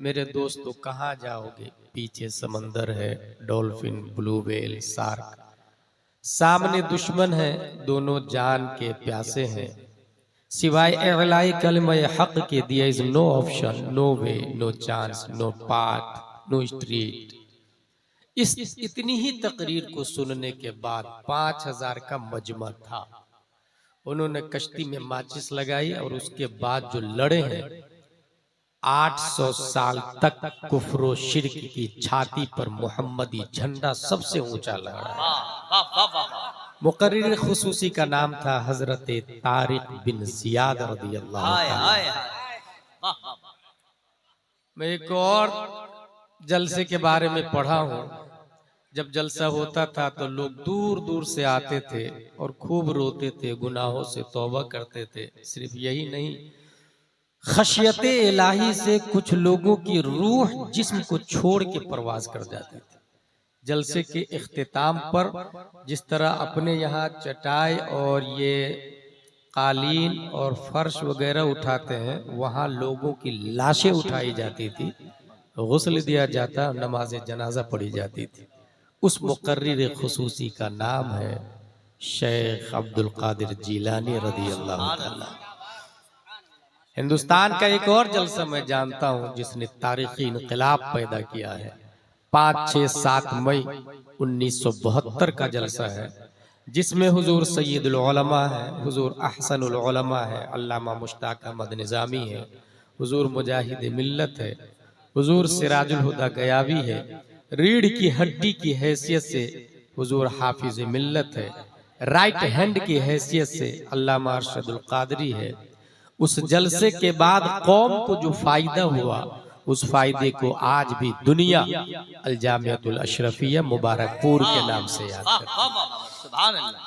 मेरे दोस्तों कहाँ जाओगे, पीछे समंदर है, डॉल्फिन, ब्लू व्हेल, शार्क, सामने दुश्मन है, दोनों जान के प्यासे हैं। सिवाय एलाए कलमा हक के दिया is no option, no way, no chance, no path, no street. इस इतनी ही तकरीर को सुनने के बाद 5000 का मजमा था। उन्होंने कश्ती में माचिस लगाई और उसके बाद जो लड़े हैं 800 साल तक कुफ्र शिर्क की छाती पर मोहम्मदी झंडा सबसे ऊंचा लहराया। मुकर्रिर खुसूसी का नाम था हजरत तारिक बिन जियाद रदियल्लाहु ताला। मैं एक और जलसे के बारे में पढ़ा हूँ। जब जलसा होता था तो लोग दूर दूर से आते थे और खूब रोते थे, गुनाहों से तौबा करते थे। सिर्फ यही नहीं, खशियते इलाही से कुछ लोगों की रूह जिस्म को छोड़ के परवाज कर जाती थी। जलसे के इख्तिताम पर जिस तरह अपने यहाँ चटाई और ये कालीन और फर्श वगैरह उठाते हैं, वहाँ लोगों की लाशें उठाई जाती थी, गुस्ल दिया जाता, नमाज जनाजा पढ़ी जाती थी। उस मुकर्रिर खुसूसी का नाम है शेख अब्दुल कादिर जीलानी रदियल्लाहु ताला। हिंदुस्तान का एक और जलसा मैं जानता हूं जिसने तारीखी इनकलाब पैदा किया है। 5, 6, 7 मई 1972 का जलसा है, जिसमें हुजूर सैयदुल उलमा है, हुजूर अहसनुल उलमा है, अल्लामा मुश्ताक अहमद निज़ामी है, हुजूर मुजाहिद मिल्लत है, हुजूर सिराजुल हुदा गयावी है, रीढ़ की हड्डी की हैसियत से हुजूर हाफिज मिल्लत है, राइट हैंड की हैसियत से अल्लामा अरशदुल कादरी है। उस जलसे के बाद कौम को जो फायदा हुआ, उस फायदे को आज भी दुनिया अल जामियतुल अशरफिया मुबारकपुर के नाम से याद करती है। सुभान अल्लाह,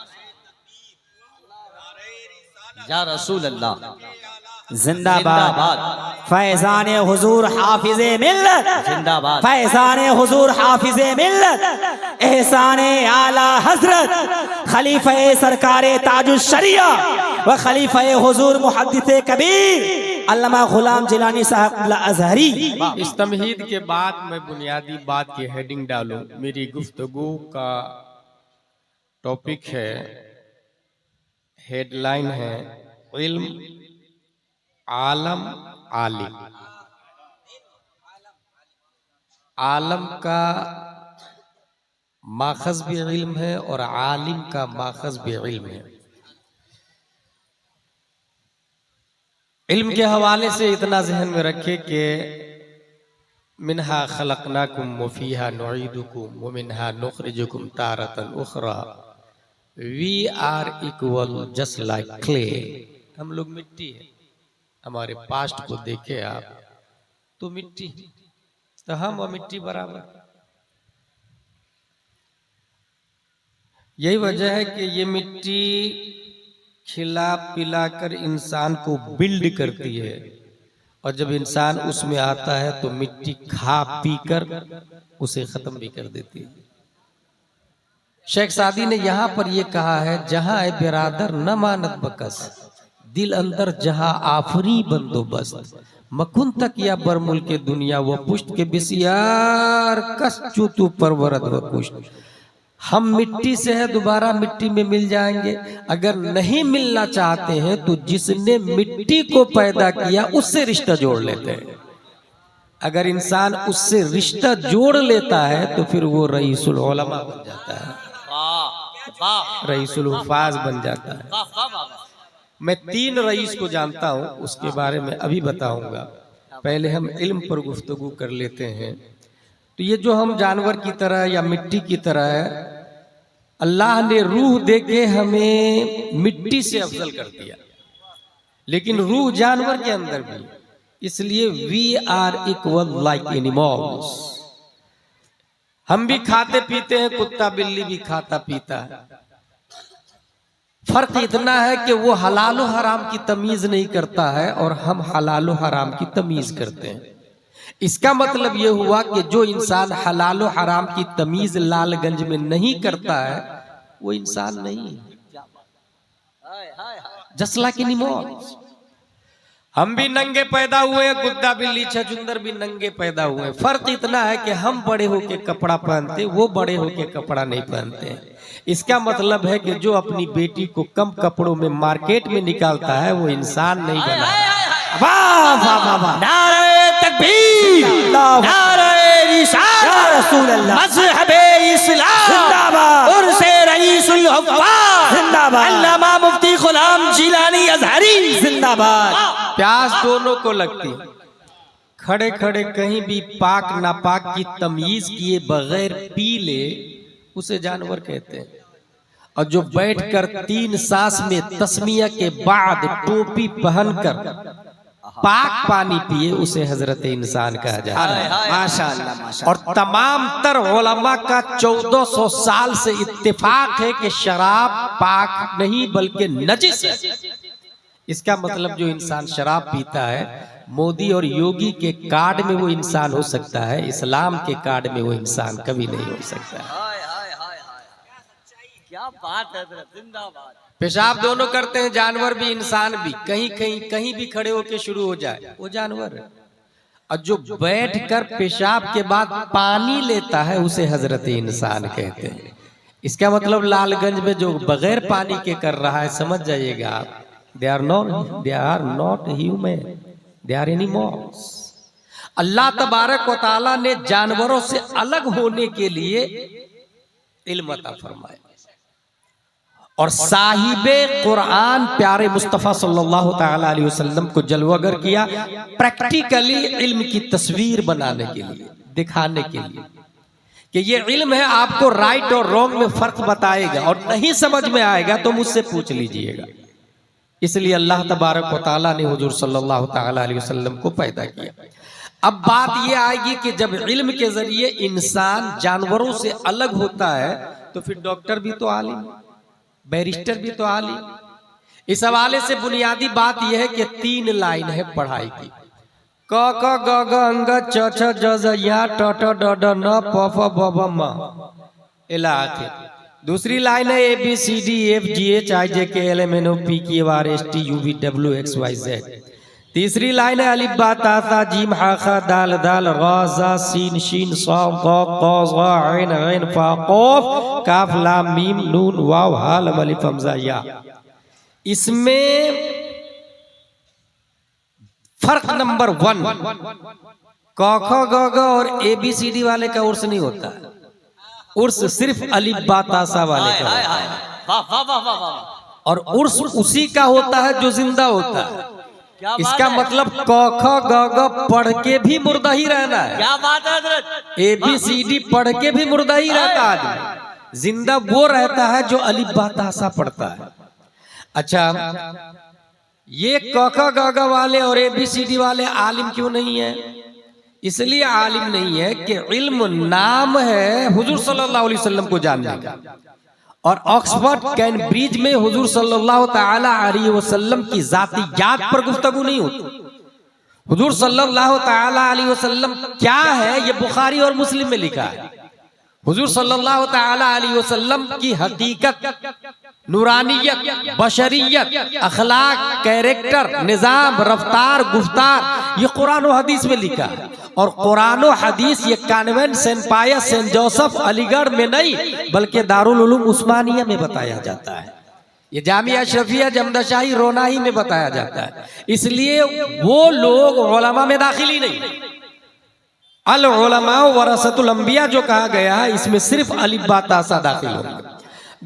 या रसूल अल्लाह, जिंदाबाद। फैजान हुजूर हाफिज़े मिल्लत जिंदाबाद। फैजान हुजूर हाफिज़े मिल्लत, एहसान आला हजरत खलीफा सरकारे ताजुश शरिया व खलीफा हुजूर मुहद्दिस कबीर अल्लामा गुलाम जिलानी साहब अज़हरी। इस तमहीद के बाद मैं बुनियादी बात की हेडिंग डालूं। मेरी गुफ्तगू का टॉपिक है, हेडलाइन है, इल्म आलम आलिम। आलम का माखज़ भी इल्म है और आलिम का माखज़ भी इल्म है। इल्म के हवाले से इतना जहन में रखे कि मिनहा खलकनाकुम व फीहा नुईदुकुम व मिनहा नुखरिजुकुम तारतन उखरा। We are equal just like clay. हम लोग मिट्टी है। हमारे पास्ट को देखे आप तो मिट्टी, तो हम और मिट्टी बराबर। यही वजह है कि ये मिट्टी खिला पिलाकर इंसान को बिल्ड करती है, और जब इंसान उसमें आता है तो मिट्टी खा पीकर उसे खत्म भी कर देती है। शेख सादी ने यहाँ पर यह कहा है, जहां ए बिरादर न मानत बकस, दिल अंदर जहां आफरी बंदोबस्त, मकुन तक या बरमुल के दुनिया व पुष्ट के बिसियार कस चूतू परवरद व पुष्ट। हम मिट्टी से है, दोबारा मिट्टी में मिल जाएंगे। अगर नहीं मिलना चाहते हैं तो जिसने मिट्टी को पैदा किया उससे रिश्ता जोड़ लेते हैं। अगर इंसान उससे रिश्ता जोड़ लेता है तो फिर वो रईसुल उलमा बन जाता है, रईसुल हुफाज बन जाता है। मैं 3 रईस को जानता हूं, उसके बारे में अभी बताऊंगा। पहले हम इल्म पर गुफ्तगू कर लेते हैं। तो ये जो हम जानवर की तरह या मिट्टी की तरह है, अल्लाह ने रूह देके हमें मिट्टी से अफजल कर दिया, लेकिन रूह जानवर के अंदर भी, इसलिए we are equal like animals. हम भी खाते पीते हैं, कुत्ता बिल्ली भी खाता पीता है। फर्क इतना है कि वो हलाल हराम की तमीज नहीं करता है और हम हलाल हराम की तमीज करते हैं। इसका मतलब यह हुआ कि जो इंसान हलाल हराम की तमीज लालगंज में नहीं करता है वो इंसान नहीं है। जस्ट लाइक एनिमल्स, हम भी नंगे पैदा हुए हैं, कुत्ता बिल्ली छछूंदर भी नंगे पैदा हुए हैं। फर्क इतना है कि हम बड़े होके कपड़ा पहनते, वो बड़े होके कपड़ा नहीं पहनते हैं। इसका मतलब है कि जो अपनी बेटी को कम कपड़ों में मार्केट में निकालता है वो इंसान नहीं बना। वाह वाह वाह वाह, नारे तकबीर, नारे रिसालत, या रसूल अल्लाह, मज़हबे इस्लाम जिंदाबाद, उर्से रईसुल हुफ़्फ़ाज़ जिंदाबाद, अल्लामा मुफ्ती गुलाम जिलानी अज़हरी जिंदाबाद। प्यास दोनों को लगती, खड़े खड़े कहीं भी पाक नापाक की तमीज किए बगैर पी ले उसे जानवर कहते हैं। और जो बैठकर 3 सांस में तस्मिया के बाद टोपी पहनकर पाक पानी पिए उसे हजरत इंसान कहा जाता है। माशाअल्लाह माशाअल्लाह। और तमाम तर उलमा का 1400 साल से इत्तेफाक है कि शराब पाक नहीं बल्कि नजिस है। इसका मतलब जो इंसान शराब पीता है, मोदी और योगी के कार्ड में वो इंसान हो सकता है, इस्लाम के कार्ड में वो इंसान कभी नहीं हो सकता है। क्या बात है, जिंदाबाद। पेशाब दोनों करते हैं, जानवर भी इंसान भी। कहीं कहीं कहीं भी खड़े होके शुरू हो जाए वो जानवर है। और जो बैठकर पेशाब के बाद पानी लेता है उसे हजरत इंसान कहते हैं। इसका मतलब लालगंज में जो बगैर पानी के कर रहा है, समझ जाइएगा आप, they are not human, they are animals. अल्लाह तबारक व तआला ने जानवरों से अलग होने के लिए इल्म अता फरमाया। और साहिबे कुरान प्यारे मुस्तफ़ा सल्लल्लाहु तआला अलैहि वसल्लम को जलवागर किया, प्रैक्टिकली इल्म की तस्वीर बनाने के लिए, दिखाने के लिए कि ये इल्म है, आपको राइट और रॉन्ग में फर्क बताएगा। और नहीं समझ में आएगा तो मुझसे पूछ लीजिएगा। इसलिए अल्लाह तबारक व तआला ने हुजूर सल्लल्लाहु तआला अलैहि वसल्लम को पैदा किया। अब बात यह आएगी कि जब इल्म के जरिए इंसान जानवरों से अलग होता है तो फिर डॉक्टर भी तो आलिम, बैरिस्टर भी तो आलिम। इस हवाले से बुनियादी बात यह है कि 3 लाइन है पढ़ाई की, क ख ग घ अंग च छ ज झ या ट ट ड ढ न प फ ब भ म इला आखिर। दूसरी लाइन है ABCD EFGH IJK LMNO PQ RST UV WXYZ। तीसरी लाइन है अलिफ बा ता सा जीम हा खा दाल दाल रा जा सीन शीन साद क़ाफ़ क़ाफ़ ज़ा ऐन ऐन फा क़ाफ़ काफ लाम मीम नून वाव हा लम अलिफ हमज़ा या। इसमें फर्क नंबर 1, क ख ग घ और ABCD वाले का उर्स नहीं होता, उर्स सिर्फ अलिफ बा ता सा वाले का होता है। वाह वाह वाह वाह वाह। और उर्स उसी का होता है जो जिंदा होता है। क्या बात इसका है? मतलब क ख ग घ पढ़ के भी मुर्दा ही रहना है, क्या बात है हजरत? ABCD पढ़ के भी मुर्दा ही रहता है आदमी। जिंदा वो रहता है जो अलिफ बा ता सा पढ़ता है। अच्छा, ये क ख ग घ वाले और ABCD वाले आलिम क्यों नहीं है? इसलिए आलिम नहीं है कि इल्म नाम है हुजूर सल्लल्लाहु अलैहि वसल्लम को जानने का। और ऑक्सफोर्ड कैम्ब्रिज में हुजूर सल्लल्लाहु ताला अलैहि वसल्लम की जातियात पर गुफ्तगू नहीं होती। हुजूर सल्लल्लाहु ताला अलैहि वसल्लम क्या है ये बुखारी और मुस्लिम में लिखा है। हुजूर सल्लल्लाहु ताला अलैहि वसल्लम की हकीकत, नूरानियत, बशरियत, अखलाक, कैरेक्टर, निजाम, रफ्तार, गुफ्तार ये कुरान और हदीस में लिखा है। और कुरान और हदीस ये कॉन्वेंट सेंट पायस सेंट जोसेफ अलीगढ़ में नहीं बल्कि दारुल उलूम उस्मानिया में बताया जाता है। ये जामिया शफिया जमदशाही रोनाही में बताया जाता है। इसलिए वो लोग उलमा में दाखिल ही नहीं। अल उलमा वरसतुल अंबिया जो कहा गया है इसमें सिर्फ अलिफ बा ता सा दाखिल होंगे।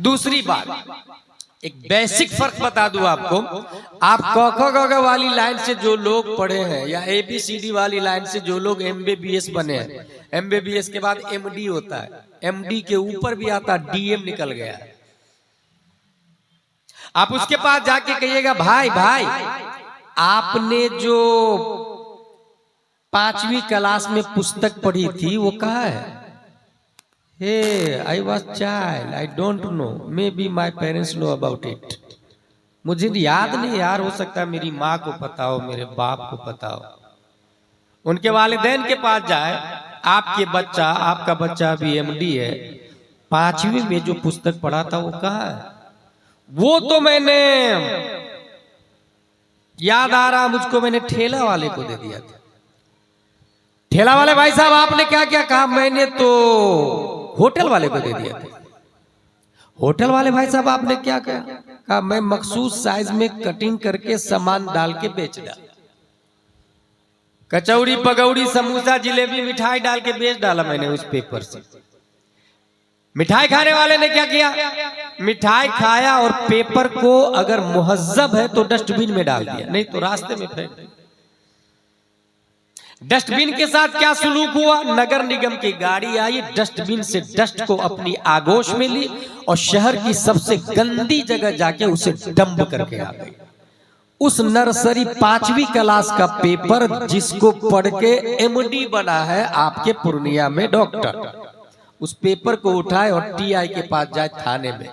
दूसरी बात, एक बेसिक फर्क बता दूं आपको। आप क ख ग घ वाली लाइन से जो लोग पढ़े हैं या ABCD वाली लाइन से जो लोग MBBS बने हैं, MBBS के बाद MD होता है, MD के ऊपर भी आता DM निकल गया। आप उसके पास जाके कहिएगा भाई भाई आपने जो 5वीं क्लास में पुस्तक पढ़ी थी वो कहाँ है? Hey, I was child. I don't know. Maybe my parents know about it. मुझे याद नहीं यार, हो सकता है मेरी माँ को पता हो, मेरे बाप को पता हो। उनके वालिदैन के पास जाए, आपका बच्चा अभी MD है, 5वीं में जो पुस्तक पढ़ा था वो कहाँ है? वो तो मैंने याद आ रहा मुझको, मैंने ठेला वाले को दे दिया था। ठेला वाले भाई साहब आपने क्या क्या कहा, मैंने तो होटल वाले को दे दिया था। होटल वाले भाई साहब आपने क्या कहा, मैं मखसूस साइज में कटिंग करके सामान डाल के बेच डाला। कचौड़ी पकौड़ी समोसा जिलेबी मिठाई डाल के बेच डाला मैंने उस पेपर से। मिठाई खाने वाले ने क्या किया, मिठाई खाया और पेपर को अगर मुहज्जब है तो डस्टबिन में डाल दिया, नहीं तो रास्ते में फेंक दिया। डस्टबिन के साथ क्या सुलूक हुआ, नगर निगम की गाड़ी आई, डस्टबिन से डस्ट को अपनी आगोश में ली और शहर की सबसे गंदी जगह जाके उसे डंप करके आ गई। उस नर्सरी 5वीं क्लास का पेपर जिसको पढ़ के एमडी बना है आपके पूर्णिया में डॉक्टर, उस पेपर को उठाए और टीआई के पास जाए थाने में,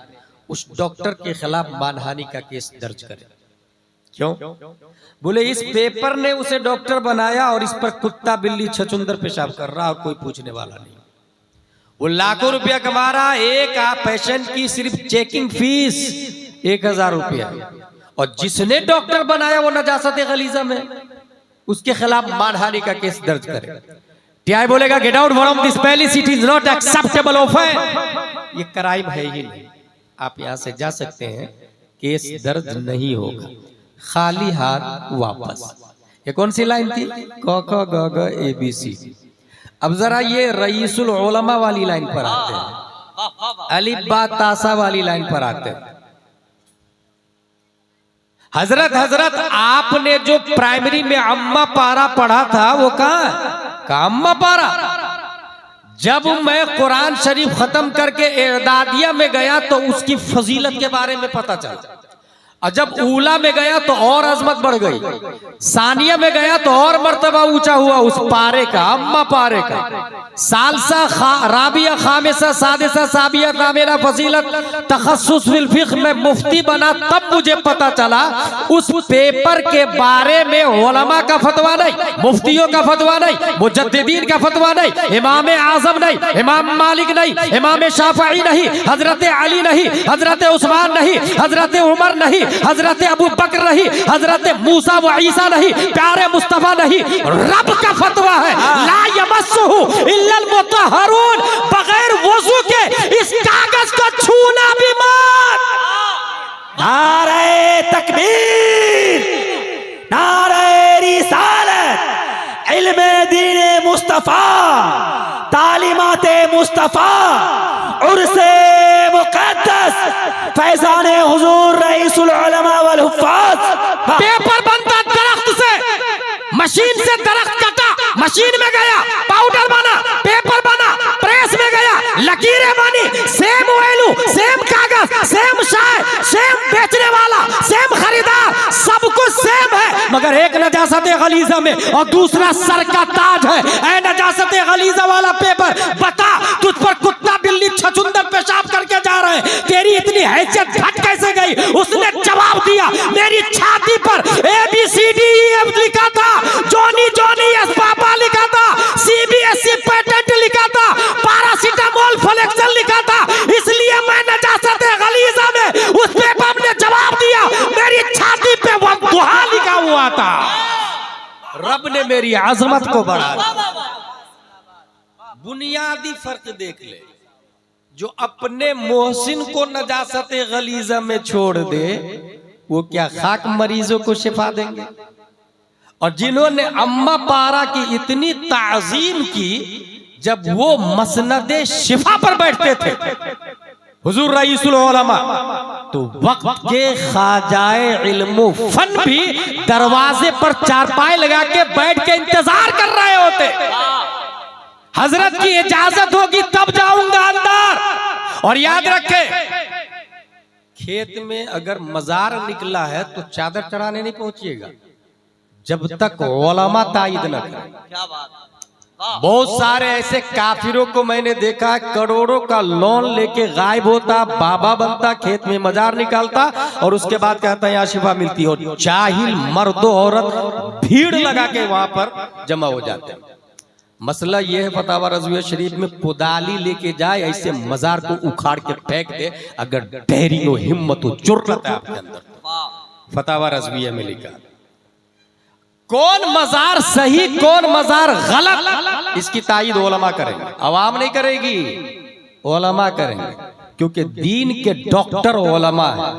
उस डॉक्टर के खिलाफ मानहानि का केस दर्ज करे। क्यों? बोले इस पेपर ने उसे डॉक्टर बनाया और इस पर कुत्ता बिल्ली छछुंदर पेशाब कर रहा और कोई पूछने वाला नहीं। वो लाखों रुपया कमा रहा, एक पेशेंट की सिर्फ चेकिंग फीस 1000 रुपया, और जिसने डॉक्टर बनाया वो नजासत गलीजा में, उसके खिलाफ मानहानि का केस दर्ज करे। टीआई बोलेगा get out from this palace, it is not acceptable offence. ये क्राइम है ही नहीं, आप यहां से जा सकते हैं, केस दर्ज नहीं होगा, खाली हाथ वापस। ये कौन सी लाइन थी, क ख ग घ ए बी सी। अब जरा ये रईसुल उलमा वाली लाइन पर आते हैं, अलिफ बा तासा वाली लाइन पर आते हैं। हजरत आपने जो प्राइमरी में अम्मा पारा पढ़ा था वो कहाँ, अम्मा पारा। जब मैं कुरान शरीफ खत्म करके एदादिया में गया तो उसकी फजीलत के बारे में पता चला, और जब ऊला में गया तो और अजमत बढ़ गई, सानिया में गया तो और मर्तबा ऊंचा हुआ उस पारे का, अम्मा पारे का। सालसा राबिया खामिसा सादिसा साबिया तामीरा फजीलत तखस्सुस फिल फिक्ह में मुफ्ती बना, तब मुझे पता चला उस पेपर के बारे में उलमा का फतवा नहीं, मुफ्तियों का फतवा नहीं, मुजद्दिदीन का फतवा नहीं, इमाम आजम नहीं, इमाम मालिक नहीं, इमाम शाफई नहीं, हजरत अली नहीं, हजरत उस्मान नहीं, हजरत उमर नहीं, हजरत अबू बकर नहीं, हजरत मूसा व ईसा नहीं, प्यारे मुस्तफा नहीं, रब का फतवा है, ला यमस्सुहु इल्लल मुतहहरून, बगैर वजू के इस कागज को छूना भी मत। नारे तकबीर, नारे रिसालत, इल्मे दीने मुस्तफा, तालीमाते मुस्तफा, उर्से मुक़द्दस, फैज़ाने हुजूर रईसुल उलमा वल हुफ़्फ़ाज़। पेपर बनता दरख्त से, मशीन से दरख्त कटा, मशीन में गया, पाउडर बना, पेपर बना, प्रेस में गया, लकीरें बनी, सेम वैल्यू, सेम कागज, सेम शाय, सेम बेचने वाला, सेम खरीदार, सब कुछ सेम है, मगर एक नजासत गलीजा में और दूसरा सर का ताज है। ऐ नजासत गलीजा वाला पेपर, बता तुझ पर कुत्ता बिल्ली छछुंदर पेशाब करके जा रहे हैं, तेरी इतनी हैसियत घट कैसे गई? उसने जवाब दिया, मेरी छाती पर ABCDEF लिखा था, जॉनी जॉनी एस पापा लिखा था, CBSE पैटेंट लिखा था, पैरासिटामोल फ्लेक्सन लिखा था, इसलिए मैं नजासत गलीजा में उस पेपर ने जवाब दिया, मेरी छाती पे वद्दुहा लिखा हुआ था। रब ने मेरी आजमत को बढ़ा दिया। बुनियादी फर्क देख ले, जो अपने मोहसिन को नजासत गलीजा में छोड़ दे वो क्या खाक मरीजों को शिफा देंगे? और जिन्होंने अम्मा पारा की इतनी ताजीम की, जब वो मसनदे शिफा पर बैठते थे हुजूर रईसुल उलमा, तो वक्त के खाजाए इल्म फन भी दरवाजे पर चारपाई लगा के बैठ के इंतजार कर रहे होते, हजरत की इजाजत होगी तब जाऊंगा अंदर। और याद रखे, खेत में अगर मजार निकला है तो चादर चढ़ाने नहीं पहुंचिएगा जब तक उलमा तायद न करे। क्या बात, बहुत सारे ऐसे काफिरों को मैंने देखा, करोड़ों का लोन लेके गायब होता, बाबा बनता, खेत में मजार निकालता और उसके बाद कहता है यहाँ शिफा मिलती हो। जाहिल मर्द औरत भीड़ लगा के वहां पर जमा हो जाते हैं। मसला यह है, फतावा रज़विया शरीफ में कुदाली लेके जाए, ऐसे मजार को उखाड़ के फेंक दे, अगर डेरिंग हिम्मत जुर्रत है आपके अंदर। फतावा रज़विया में लिखा, कौन मजार सही कौन मजार गलत, इसकी तायीद उलमा करेंगे, अवाम नहीं करेगी, उलमा करेंगे, क्योंकि दीन के डॉक्टर उलमा है।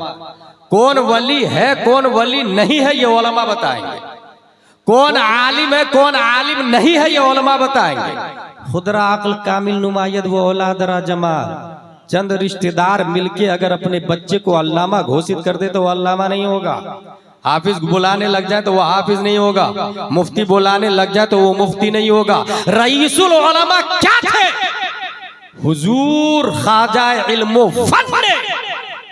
कौन वली है कौन वली नहीं है ये उलमा बताएंगे, कौन आलिम है कौन आलिम नहीं है ये उलमा बताएंगे। खुदरा अक्ल कामिल नुमायत वो औलादरा जमाल, चंद रिश्तेदार मिलके अगर अपने बच्चे को अल्लामा घोषित कर दे तो वो अल्लामा नहीं होगा, हाफिज बुलाने लग जाए तो वो हाफिज नहीं होगा, मुफ्ती बुलाने लग जाए तो वो मुफ्ती नहीं होगा। रईसुल उलमा क्या थे? हुजूर ख्वाजा इल्म फन ने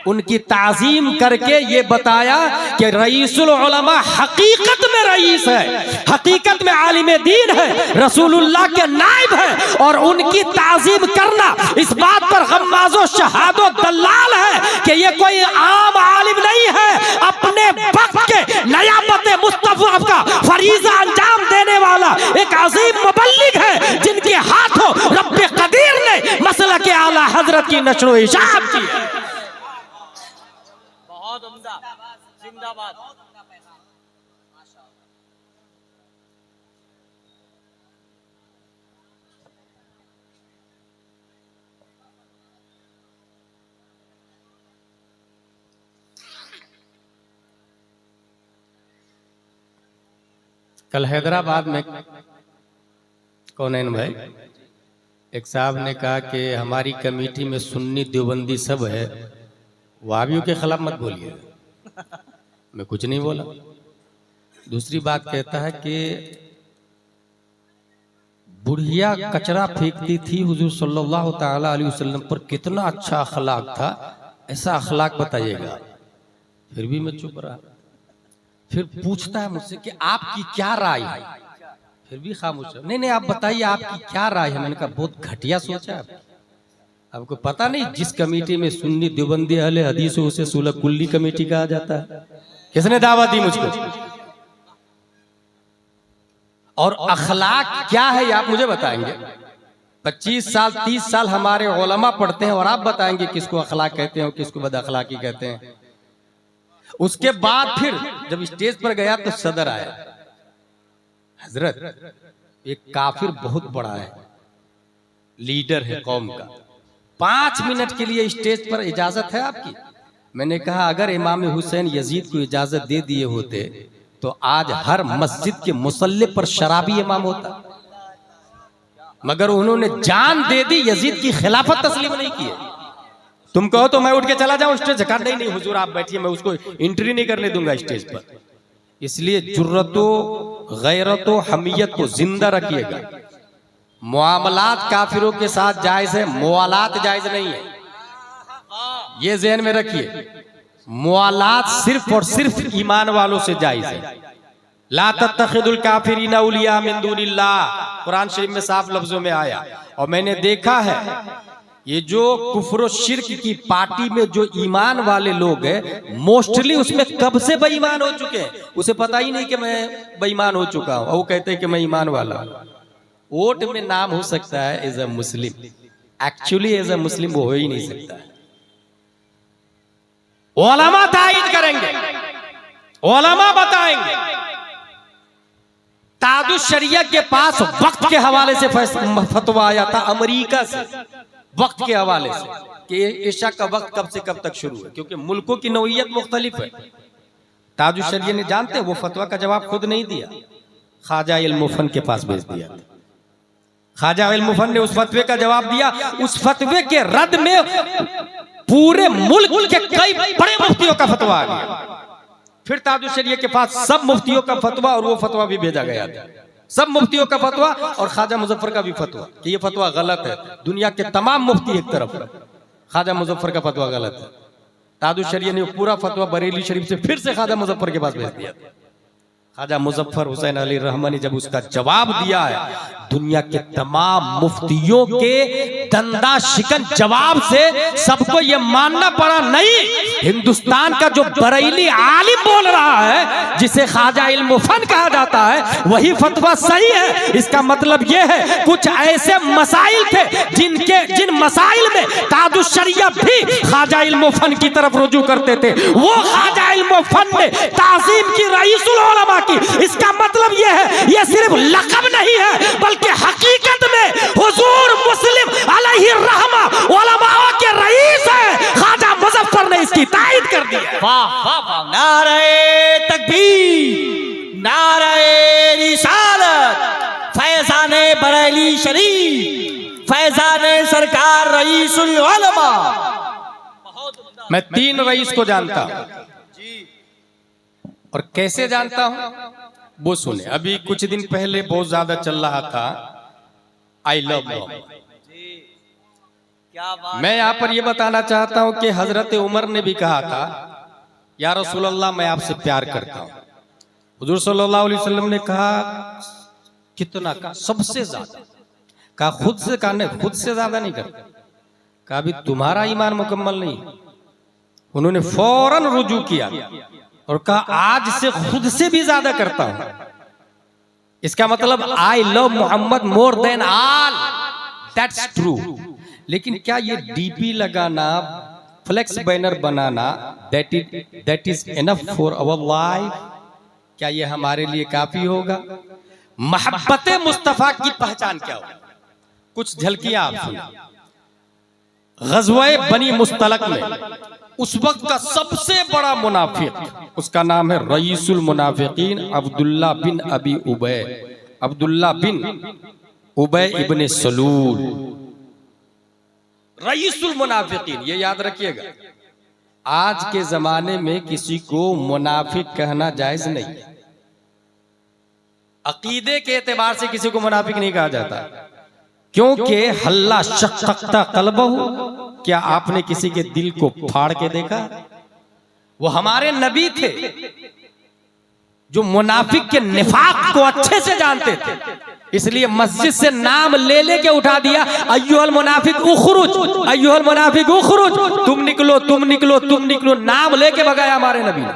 उनकी ताजीम करके ये बताया कि रईसुल उलमा हकीकत में रईस है, हकीकत में आलिम दीन है, रसूलुल्लाह के नाइब है, और उनकी ताजीम करना इस बात पर गम्माज़ो शहादो दलाल है कि ये कोई आम आलिम नहीं है, अपने वक्त के नयाबत मुस्तफा का फरीजा अंजाम देने वाला एक अजीम मुबल्लिग है, जिनके हाथों रब्बे कदीर ने मसला के आला हजरत की नशर इशाअत की। बहुत उम्दा, जिंदाबाद। कल हैदराबाद में कौनैन भाई एक साहब ने कहा कि हमारी कमेटी में सुन्नी देवबंदी सब है, वाबियों के खिलाफ मत बोलिए। मैं कुछ नहीं बोला। दूसरी बात कहता है कि बुढ़िया कचरा फेंकती थी हुजूर सल्लल्लाहु ताला अलैहि वसल्लम पर, कितना अच्छा अखलाक था, ऐसा अखलाक बताइएगा। फिर भी मैं चुप रहा। फिर पूछता है मुझसे कि आपकी क्या राय है, फिर भी खामोश है। नहीं आप बताइए आपकी क्या राय है। मैंने कहा बहुत घटिया सोचा है आपको पता नहीं, जिस कमेटी में सुन्नी देवबंदी अहले हदीस हो उसे सुलह कुल्ली कमेटी कहा जाता है। किसने दावा दी मुझको? और अखलाक क्या है ये आप मुझे बताएंगे? 25 साल 30 साल हमारे उलमा पढ़ते हैं और आप बताएंगे किसको अखलाक कहते हैं और किसको बद अखलाकी कहते हैं। उसके बाद फिर जब स्टेज पर गया तो सदर आया, हजरत एक काफिर बहुत बड़ा है, लीडर है कौम का, 5 मिनट के लिए स्टेज पर इजाजत है आपकी? मैंने कहा अगर इमाम हुसैन यजीद को इजाजत दे दिए होते तो आज हर मस्जिद के मुसल्ले पर शराबी इमाम होता, मगर उन्होंने जान दे दी, यजीद की खिलाफत तस्लीम नहीं की। तुम कहो तो मैं उठ के चला जाऊं स्टेज से? कहा नहीं हुजूर आप बैठिए, मैं उसको एंट्री नहीं करने दूंगा स्टेज पर। इसलिए जुर्रतो गैरतो हमियत को जिंदा रखिएगा। मुआमलात काफिरों के साथ जायज है, मुआलात जायज नहीं है, ये ज़हन में रखिए। मुआलात सिर्फ और सिर्फ ईमान वालों से जायज है। ला तत्तखिदुल काफिरीना औलिया मिन दुनिल्लाह, कुरान शरीफ में साफ लफ्जों में आया। और मैंने देखा है ये जो कुफ्र शिर्क की पार्टी में जो ईमान वाले लोग हैं, मोस्टली उसमें कब से बेईमान हो चुके हैं, उसे पता ही नहीं कि मैं बेईमान हो चुका हूं, और वो कहते हैं कि मैं ईमान वाला हूं। वोट में नाम हो सकता है as a Muslim, actually as a Muslim वो हो ही नहीं सकता है। उलमा तायीद करेंगे, उलमा बताएंगे। तादुश शरिया के पास वक्त के हवाले से फतवा आया था अमेरिका से, वक्त के हवाले से कि ईशा का वक्त कब से कब तक शुरू है, क्योंकि मुल्कों की नौइयत मुख्तलिफ है। ताजुश शरिया ने जानते वो फतवा का जवाब खुद नहीं दिया, ख्वाजा इल्म फन के पास भेज दिया। ख्वाजा इल्म फन ने उस फतवे का जवाब दिया। उस फतवे के रद्द में पूरे मुल्क के कई बड़े मुफ्तियों का फतवा आ गया। फिर ताजुश शरिया के पास सब मुफ्तियों का फतवा, और वो फतवा भी भेजा गया था। सब मुफ्तियों का फतवा और ख्वाजा मुजफ्फर का भी फतवा कि ये फतवा गलत है। दुनिया के तमाम मुफ्ती एक तरफ, ख्वाजा मुजफ्फर का फतवा गलत है। ताजुश शरिया ने पूरा फतवा बरेली शरीफ से फिर से ख्वाजा मुजफ्फर के पास भेज दिया। ख्वाजा मुजफ्फर हुसैन अली रहमानी जब उसका जवाब दिया है, दुनिया के तमाम मुफ्तियों के दंदा शिकन जवाब से सबको ये मानना पड़ा नहीं, हिंदुस्तान का जो बरेली आलिम बोल रहा है जिसे ख्वाजा इल्म फन कहा जाता है वही फतवा सही है। इसका मतलब ये है कुछ ऐसे मसाइल थे जिन मसाइल में ताजुश शरिया भी ख्वाजा इल्म फन की तरफ रुजू करते थे, वो ख्वाजा इल्म फन ने ताजीम की रईसुल उलमा की। इसका मतलब ये है ये सिर्फ लक़ब नहीं है बल्कि हकीकत में हुजूर मुस्लिम अलैहि रहमा उलमा के रईस है। ख्वाजा मुज़फ्फर ने इसकी तायद कर दी है। वाह वाह वाह, नारे तकबीर, नारे रिसालत, फैज़ाने बरेली शरीफ, फैज़ाने सरकार रईसुल उलमा। मैं 3 रईस को जानता हूं और कैसे जानता हूं वो सुने। अभी कुछ दिन पहले बहुत ज्यादा चल रहा था आई लव लॉ। क्या बात। मैं यहाँ पर ये बताना चाहता हूँ कि हजरत उमर ने भी कहा था या रसूल अल्लाह मैं आपसे प्यार करता हूँ। हुजूर सल्लल्लाहु अलैहि वसल्लम ने कहा कितना, का सबसे ज्यादा, कहा खुद से, कहा नहीं खुद से ज्यादा नहीं करता, कहा अभी तुम्हारा ईमान मुकम्मल नहीं। उन्होंने फौरन रुजू किया और कहा आज से खुद से भी ज्यादा करता हूं। इसका मतलब I love Muhammad more than all, that's true. लेकिन क्या ये डीपी लगाना, फ्लेक्स बैनर बनाना that is enough for our life? क्या ये हमारे लिए काफी होगा? मोहब्बत मुस्तफा की पहचान क्या होगी? कुछ झलकियां आप सुनिए। ग़ज़वा बनी मुस्तलक में उस वक्त का सबसे बड़ा मुनाफिक, उसका नाम है रईसुल मुनाफिकीन अब्दुल्ला बिन अबी उबै, अब्दुल्ला बिन उबै इब्ने सलूल, रईसुल मुनाफिकीन। ये याद रखिएगा, आज के जमाने में किसी को मुनाफिक कहना जायज नहीं। अकीदे के एतबार से किसी को मुनाफिक नहीं कहा जाता, क्योंकि हल्ला शक्कता कल्बहु, क्या आपने किसी के दिल को फाड़ के देखा? वो हमारे नबी थे जो मुनाफिक के निफाक को अच्छे से जानते थे, इसलिए मस्जिद से नाम ले लेके उठा दिया, अय्युहल मुनाफिक उखरुज, अय्युहल मुनाफिक उखरुज, तुम निकलो तुम निकलो तुम निकलो, नाम लेके भगाया हमारे नबी ने।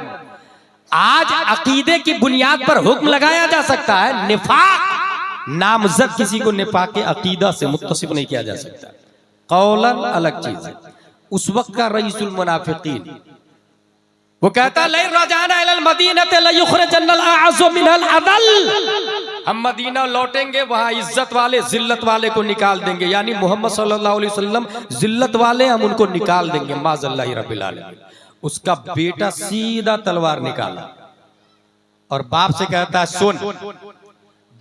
आज अकीदे की बुनियाद पर हुक्म लगाया जा सकता है, निफाक नामजद किसी को निफाक के अकीदा से मुत्तसिफ नहीं किया जा सकता। कौलन अलग चीज है। उस वक्त का रईसुल मुनाफिकीन वो कहता लै रजाना इलल मदीनते लयुखरिजन्नल अअज़्ज़ु मिनल अज़ल, हम मदीना लौटेंगे वहां इज्जत वाले जिल्लत वाले को निकाल देंगे, यानी मोहम्मद सल्लल्लाहु अलैहि वसल्लम जिल्लत वाले, हम उनको निकाल देंगे माज़ल्लाहि रब्बिल आलमीन। उसका बेटा सीधा तलवार निकाला और बाप से कहता है सुन,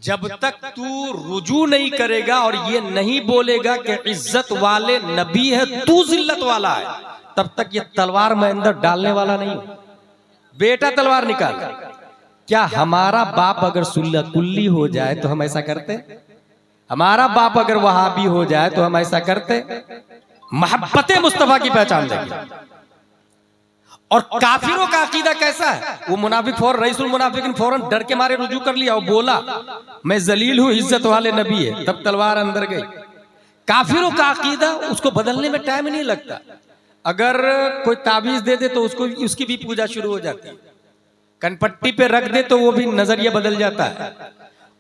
जब तक तू रुजू नहीं करेगा और ये नहीं बोलेगा कि इज्जत वाले नबी है, तू जिल्लत वाला है, तब तक ये तलवार में अंदर डालने वाला नहीं। बेटा तलवार निकाल। क्या हमारा बाप अगर सुल्ला कुल्ली हो जाए तो हम ऐसा करते? हमारा बाप अगर वहाबी हो जाए तो हम ऐसा करते? मोहब्बत मुस्तफा की पहचान देंगे। और काफिरों का अकीदा कैसा है? वो मुनाफिक फौरन, रईसुल मुनाफिकीन फौरन डर के मारे रुजू कर लिया और बोला मैं जलील हूं, इज्जत वाले नबी है, तब तलवार अंदर गई। काफिरों का अकीदा उसको बदलने में टाइम नहीं लगता। अगर कोई ताबीज दे दे तो उसको उसकी भी पूजा शुरू हो जाती है, कनपट्टी पे रख दे तो वो भी नजरिया बदल जाता है।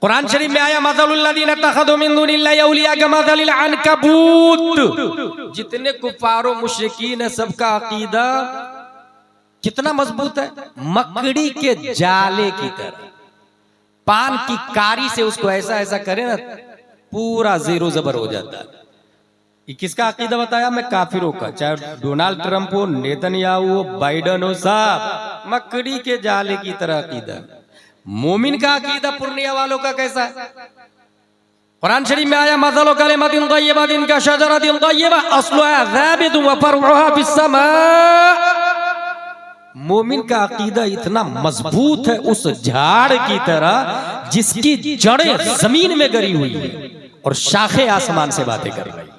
कुरान शरीफ में आया मज़लुल्लज़ीना तख़ज़ू मिन दुनिल्लाहि औलिया कमज़लिल अनकबूत। जितने कुफार और मुशरिकीन है सबका अकीदा कितना मजबूत है? मकड़ी के जाले की तरह। पान की कारी से उसको ऐसा ऐसा करे ना, पूरा जीरो जबर हो जाता है। ये किसका अकीदा बताया? मैं काफिरों का, चाहे डोनाल्ड ट्रंप हो, नेतन्याहू हो, बाइडन हो, साहब मकड़ी के जाले की तरह अकीदा। मोमिन का अकीदा पूर्णिया वालों का कैसा है? कुरान शरीफ में आया मज़लु कलिमतिन तय्यबतिन कशजरतिन तय्यबा अस्लुहा ज़ाबितुन व फरउहा फिस्समा। मोमिन का अकीदा इतना मजबूत है उस झाड़ की तरह जिसकी जड़ें जमीन में गरी हुई है और शाखें आसमान से बातें कर रही है।